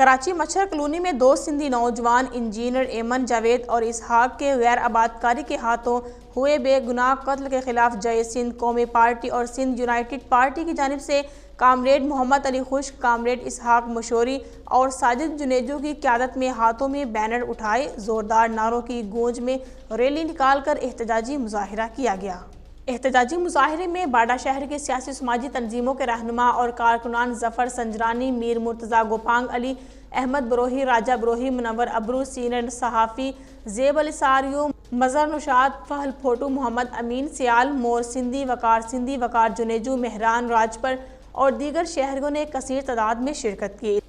کراچی مچھر کالونی میں دو سندھی نوجوان انجینئر ایمن جاوید اور اسحاق کے غیر آبادکاری کے ہاتھوں ہوئے بے گناہ قتل کے خلاف جے سندھ قومی پارٹی اور سندھ یونائیٹڈ پارٹی کی جانب سے کامریڈ محمد علی خشک، کامریڈ اسحاق مشوری اور ساجد جنیجو کی قیادت میں ہاتھوں میں بینر اٹھائے زوردار نعروں کی گونج میں ریلی نکال کر احتجاجی مظاہرہ کیا گیا۔ احتجاجی مظاہرے میں باڈا شہر کے سیاسی سماجی تنظیموں کے رہنما اور کارکنان ظفر سنجرانی، میر مرتضیٰ گوپانگ علی، احمد بروہی، راجہ بروہی، منور ابرو، سینئر صحافی زیب علی ساریو، مظہر نشاط، فہل پھوٹو، محمد امین سیال، مور سندھی، وقار جنیجو، مہران راجپر اور دیگر شہریوں نے کثیر تعداد میں شرکت کی۔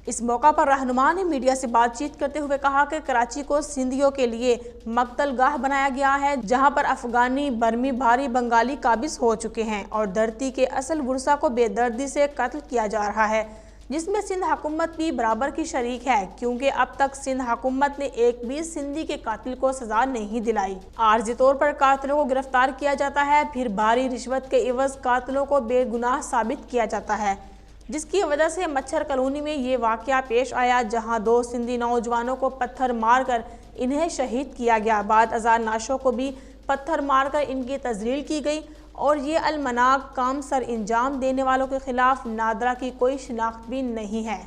اس موقع پر رہنما نے میڈیا سے بات چیت کرتے ہوئے کہا کہ کراچی کو سندھیوں کے لیے مقتل گاہ بنایا گیا ہے، جہاں پر افغانی، برمی، بھاری، بنگالی قابض ہو چکے ہیں اور دھرتی کے اصل ورثہ کو بے دردی سے قتل کیا جا رہا ہے، جس میں سندھ حکومت بھی برابر کی شریک ہے، کیونکہ اب تک سندھ حکومت نے ایک بھی سندھی کے قاتل کو سزا نہیں دلائی۔ عارضی طور پر قاتلوں کو گرفتار کیا جاتا ہے، پھر بھاری رشوت کے عوض قاتلوں کو بے گناہ ثابت کیا جاتا ہے، جس کی وجہ سے مچھر کالونی میں یہ واقعہ پیش آیا، جہاں دو سندھی نوجوانوں کو پتھر مار کر انہیں شہید کیا گیا۔ بعد ازاں نعشوں کو بھی پتھر مار کر ان کی تذلیل کی گئی اور یہ المناک کام سر انجام دینے والوں کے خلاف نادرہ کی کوئی شناخت بھی نہیں ہے۔